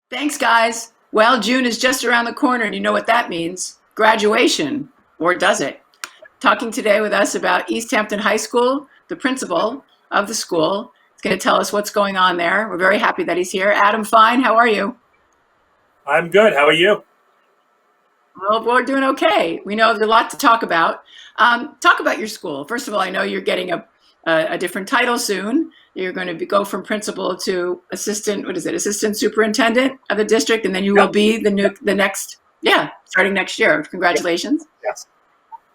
Thanks, guys. Well, June is just around the corner, and you know what that means. Graduation, or does it? Talking today with us about East Hampton High School, the principal of the school. He's going to tell us what's going on there. We're very happy that he's here. Adam Fine, how are you? I'm good. How are you? Well, we're doing okay. We know there's a lot to talk about. Talk about your school. First of all, I know you're getting a different title soon. You're going to go from principal to assistant, what is it, assistant superintendent of the district, and then you will Yep. be the next, yeah, starting next year. Yep. Congratulations. Yes.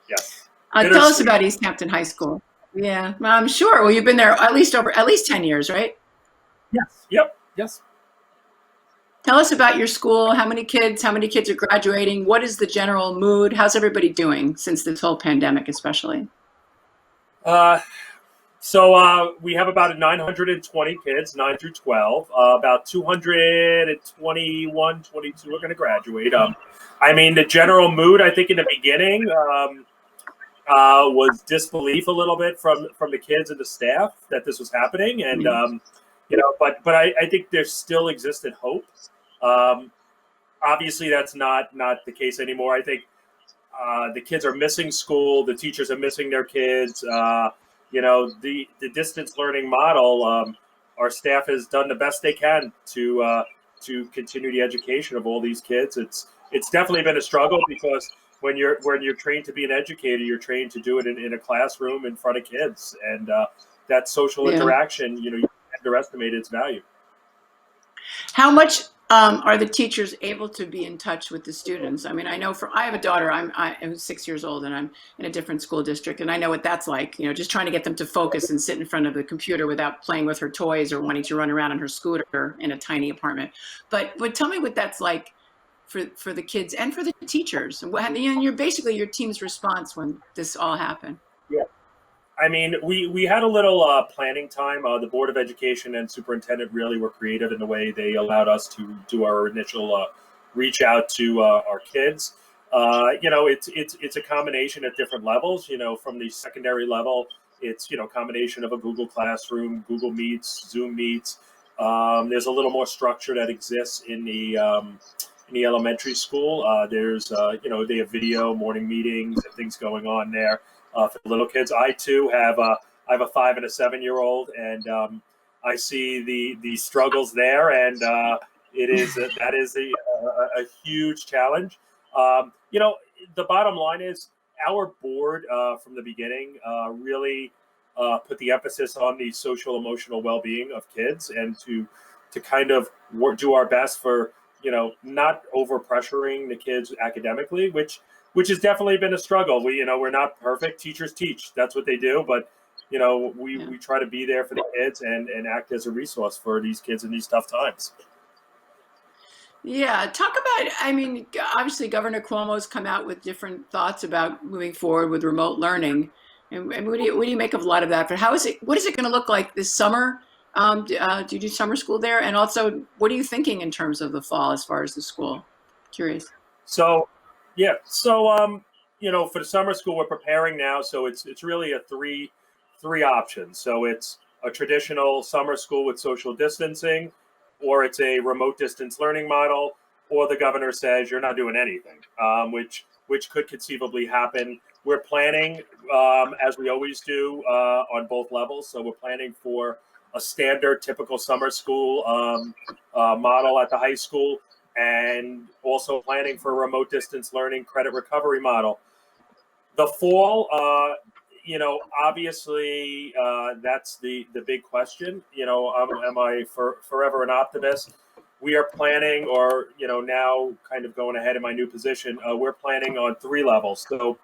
Yes. Tell us Bittersweet. about East Hampton High School. Yeah, well, I'm sure. Well, you've been there at least 10 years, right? Yes. Yep. Yes. Tell us about your school. How many kids are graduating? What is the general mood? How's everybody doing since this whole pandemic, especially? Uh, we have about 920 kids, 9 through 12. About 221, 22 are going to graduate. I mean, the general mood, I think, in the beginning was disbelief a little bit from the kids and the staff that this was happening, and Yeah. but I think there still existed hope. Um, Obviously, that's not the case anymore. I think the kids are missing school. The teachers are missing their kids. The distance learning model. Our staff has done the best they can to continue the education of all these kids. It's definitely been a struggle because when you're trained to be an educator, you're trained to do it in a classroom in front of kids, and that social Yeah. interaction. You underestimate its value. How much are the teachers able to be in touch with the students? I mean, I have a daughter. I'm 6 years old, and I'm in a different school district, and I know what that's like. You know, just trying to get them to focus and sit in front of the computer without playing with her toys or wanting to run around on her scooter in a tiny apartment. But tell me what that's like for the kids and for the teachers. And you're basically your team's response when this all happened. I mean, we had a little planning time. The Board of Education and Superintendent really were creative in the way they allowed us to do our initial reach out to our kids. It's a combination at different levels. From the secondary level, it's combination of a Google Classroom, Google Meets, Zoom Meets. There's a little more structure that exists in the elementary school. They have video morning meetings and things going on there for the little kids. I too I have a 5 and a 7-year-old, and I see the struggles there, and that is a huge challenge. The bottom line is our board from the beginning really put the emphasis on the social emotional well being of kids, and to kind of do our best for not over pressuring the kids academically, which has definitely been a struggle. We're not perfect. Teachers teach. That's what they do. But we Yeah. we try to be there for the kids and act as a resource for these kids in these tough times. Yeah, talk about, I mean, obviously Governor Cuomo's come out with different thoughts about moving forward with remote learning. And what do you make of a lot of that? But what is it going to look like this summer? Do you do summer school there? And also, what are you thinking in terms of the fall as far as the school? Curious. So yeah, for the summer school we're preparing now. So it's really a three options. So it's a traditional summer school with social distancing, or it's a remote distance learning model, or the governor says you're not doing anything, which could conceivably happen. We're planning, as we always do, on both levels. So we're planning for a standard, typical summer school model at the high school, and also planning for a remote distance learning credit recovery model. The fall, obviously, that's the big question. Am I forever an optimist? We are planning, or now kind of going ahead in my new position. We're planning on three levels. So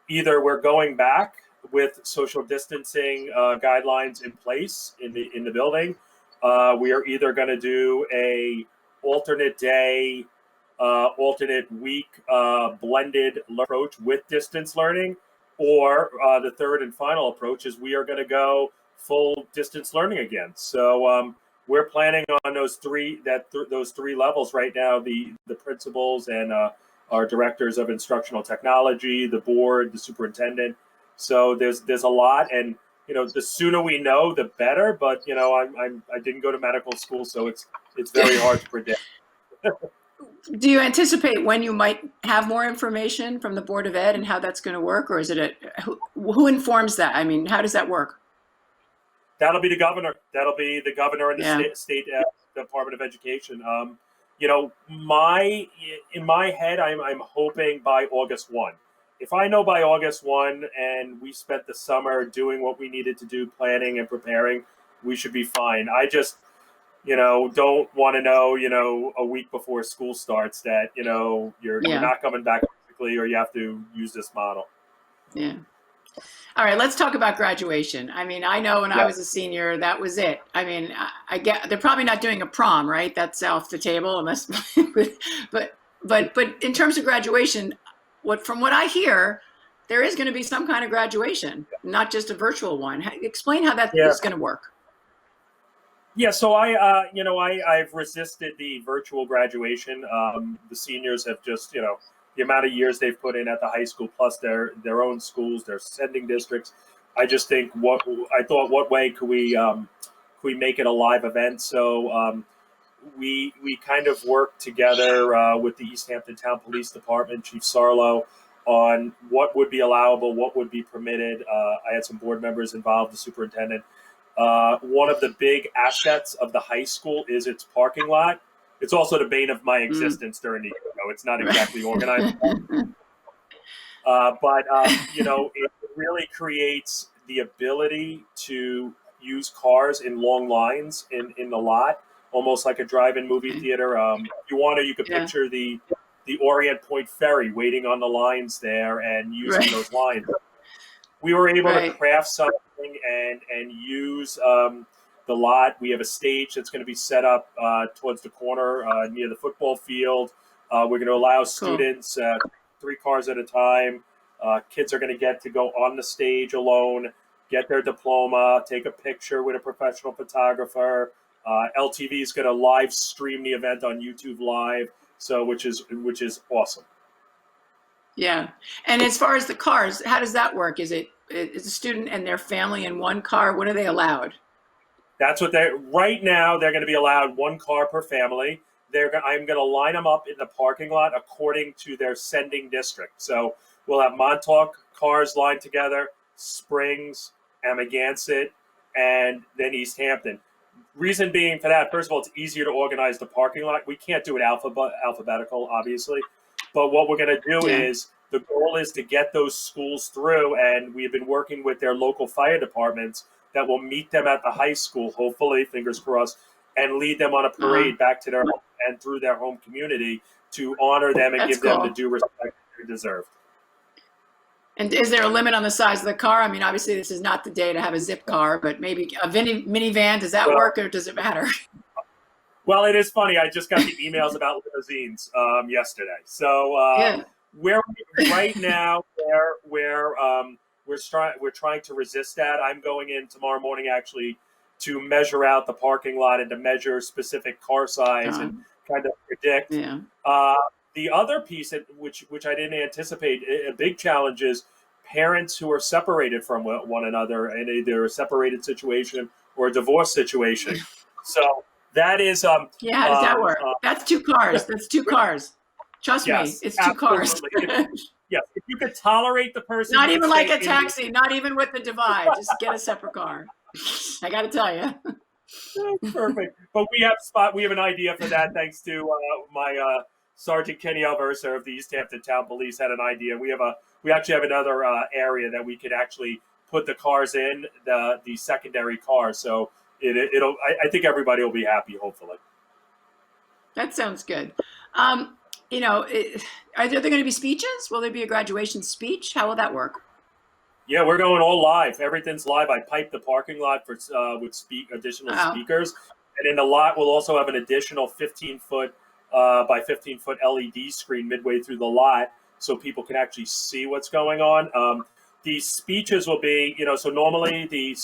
either we're going back with social distancing guidelines in place in the building. We are either going to do a alternate day, alternate week blended approach with distance learning, or the third and final approach is we are going to go full distance learning again. So we're planning on those three levels right now. The principals and our directors of instructional technology, the board, the superintendent. So there's a lot, and the sooner we know, the better. But I didn't go to medical school, so it's very hard to predict. Do you anticipate when you might have more information from the Board of Ed and how that's going to work, or is it who informs that? I mean, how does that work? That'll be the governor. That'll be the governor and the Yeah. state Department of Education. You know, in my head, I'm hoping by August 1. If I know by August 1, and we spent the summer doing what we needed to do, planning and preparing, we should be fine. I just, don't want to know, a week before school starts that, you're Yeah. not coming back physically, or you have to use this model. Yeah. All right, let's talk about graduation. I mean, I know when I Yeah. was a senior, that was it. I mean, I get they're probably not doing a prom, right? That's off the table, unless. But in terms of graduation, from what I hear, there is going to be some kind of graduation, not just a virtual one. Explain how that Yeah. is going to work. Yeah, so I've resisted the virtual graduation. The seniors have just, the amount of years they've put in at the high school, plus their own schools, their sending districts. I just think what way could we make it a live event? So we kind of worked together with the East Hampton Town Police Department, Chief Sarlo, on what would be allowable, what would be permitted. I had some board members involved, the superintendent. One of the big assets of the high school is its parking lot. It's also the bane of my existence during the year. It's not exactly organized. But it really creates the ability to use cars in long lines in the lot, almost like a drive-in movie theater. If you want to, you could picture the Orient Point Ferry waiting on the lines there and using those lines. We were able to craft something and use the lot. We have a stage that's going to be set up towards the corner near the football field. We're going to allow students 3 cars at a time. Kids are going to get to go on the stage alone, get their diploma, take a picture with a professional photographer. LTV is going to live stream the event on YouTube Live, so which is awesome. Yeah. And as far as the cars, how does that work? Is a student and their family in one car? What are they allowed? That's what right now they're going to be allowed 1 car per family. I'm going to line them up in the parking lot according to their sending district. So we'll have Montauk cars lined together, Springs, Amagansett, and then East Hampton. Reason being for that, first of all, it's easier to organize the parking lot. We can't do it alphabetical, obviously. But what we're going to do is, the goal is to get those schools through, and we've been working with their local fire departments that will meet them at the high school, hopefully, fingers crossed, and lead them on a parade back to their home and through their home community to honor them and give them the due respect they deserve. And is there a limit on the size of the car? I mean, obviously, this is not the day to have a zip car, but maybe a minivan, does that work, or does it matter? Well, it is funny. I just got the emails about limousines yesterday. So we're right now we're trying to resist that. I'm going in tomorrow morning actually to measure out the parking lot and to measure specific car size and kind of predict. The other piece, which I didn't anticipate, a big challenge is parents who are separated from one another in either a separated situation or a divorce situation. So that is how does that work? That's 2 cars. That's 2 cars. Trust me, it's 2 cars. Yes, if you could tolerate the person. Not even like a taxi, not even with the divide. Just get a separate car. I got to tell you. Perfect. But we have an idea for that, thanks to my Sergeant Kenny Alversa of the East Hampton Town Police had an idea. We actually have another area that we could actually put the cars in, the secondary cars. So I think everybody will be happy, hopefully. That sounds good. Are there going to be speeches? Will there be a graduation speech? How will that work? Yeah, we're going all live. Everything's live. I piped the parking lot with additional speakers, and in the lot we'll also have an additional 15-foot by 15-foot LED screen midway through the lot, so people can actually see what's going on. The speeches will be, so normally the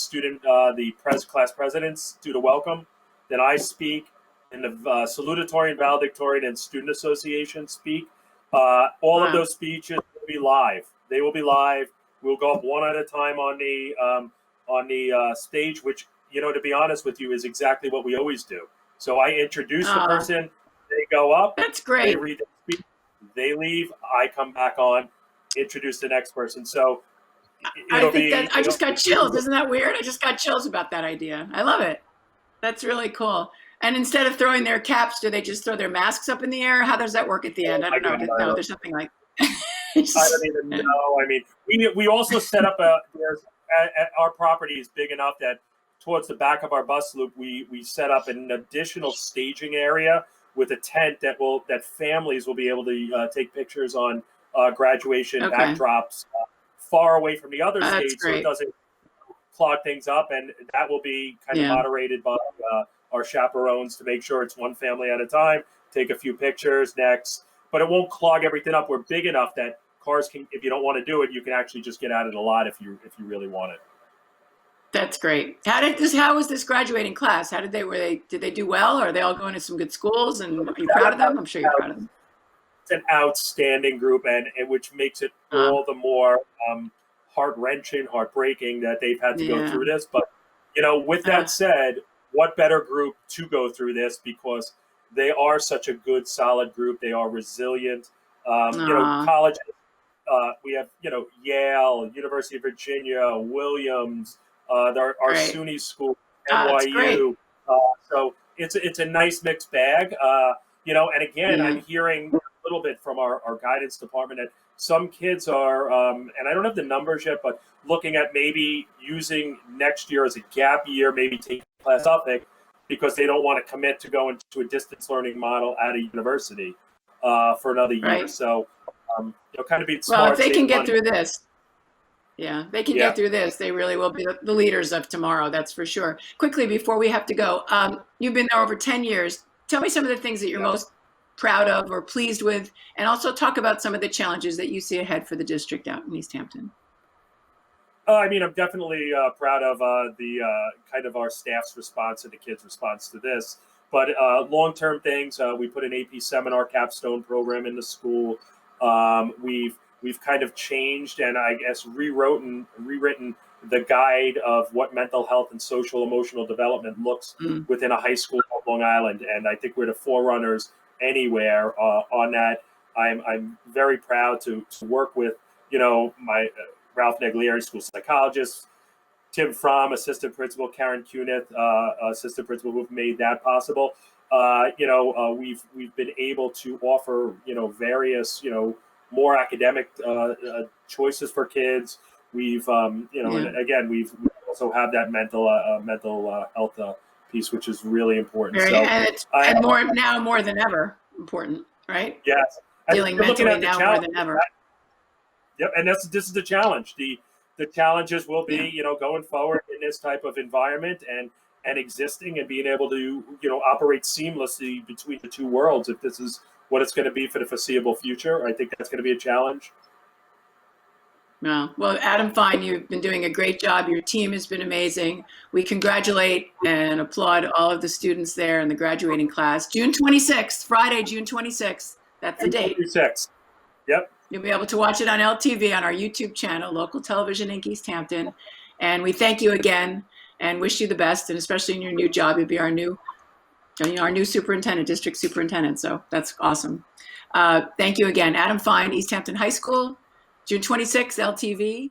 class presidents do the welcome, then I speak, and the salutatory and valedictorian and student association speak. All of those speeches will be live. They will be live. We'll go up one at a time on the stage, which, to be honest with you, is exactly what we always do. So I introduce the person, they go up, That's they great. read the speech, they leave, I come back on, introduce the next person. So I it'll think that be, I just got chills. Isn't that weird? I just got chills about that idea. I love it. That's really cool. And instead of throwing their caps, do they just throw their masks up in the air? How does that work at the end? I don't know. No, there's something like. I don't even know. I mean, we also set up our property is big enough that towards the back of our bus loop, we set up an additional staging area with a tent that families will be able to take pictures on graduation Okay, backdrops far away from the other that's stage, so it great. doesn't clog things up, and that will be kind of Yeah, moderated by our chaperones to make sure it's one family at a time. Take a few pictures next, but it won't clog everything up. We're big enough that cars can, if you don't want to do it, you can actually just get out of the lot if you really want it. that's great. How was this graduating class? How did they do well? Are they all going to some good schools? And are you proud of them? I'm sure you're proud of them. It's an outstanding group, and which makes it Uh, all the more heart wrenching, heartbreaking that they've had to go yeah. through this. But with Uh, that said, what better group to go through this, because they are such a good, solid group. They are resilient. uh, Colleges. We have Yale, University of Virginia, Williams, our great. SUNY school, That's great. NYU. Uh, so it's a nice mixed bag. And again, I'm Yeah. hearing a little bit from our guidance department that some kids are, and I don't have the numbers yet, but looking at maybe using next year as a gap year, maybe taking a class up because they don't want to commit to go into a distance learning model at a university for another year. Right. So kind of being Well, if smart, they can saving get money. through this, yeah, they can Yeah, get through this. They really will be the leaders of tomorrow. That's for sure. Quickly, before we have to go, you've been there over 10 years. Tell me some of the things that you're yeah. most proud of or pleased with, and also talk about some of the challenges that you see ahead for the district out in East Hampton. I mean, I'm definitely proud of the kind of our staff's response and the kids' response to this. But long-term things, we put an AP seminar capstone program in the school. We've kind of changed and I guess rewritten the guide of what mental health and social emotional development looks Mm, within a high school of Long Island, and I think we're the forerunners anywhere on that. I'm very proud to work with my Ralph Neglieri, school psychologist, Tim Fromm, assistant principal, Karen Cunith, assistant principal, who've made that possible. We've been able to offer various more academic choices for kids. We've and yeah, again we also have that mental health piece, which is really important. very, So and it's I and more now more than ever important, right? yes, and Dealing you're looking mentally at the now more challenge. than ever. Yep, and this is the challenge. The challenges will Yeah. be, going forward in this type of environment and existing and being able to, operate seamlessly between the two worlds. If this is what it's going to be for the foreseeable future, I think that's going to be a challenge. No. Well, Adam Fine, you've been doing a great job. Your team has been amazing. We congratulate and applaud all of the students there in the graduating class. June 26th, Friday, June 26th. That's the date. 26. Yep. You'll be able to watch it on LTV on our YouTube channel, Local Television Inc. East Hampton. And we thank you again and wish you the best, and especially in your new job. You'll be our new superintendent, district superintendent. So that's awesome. Thank you again. Adam Fine, East Hampton High School, June 26th, LTV.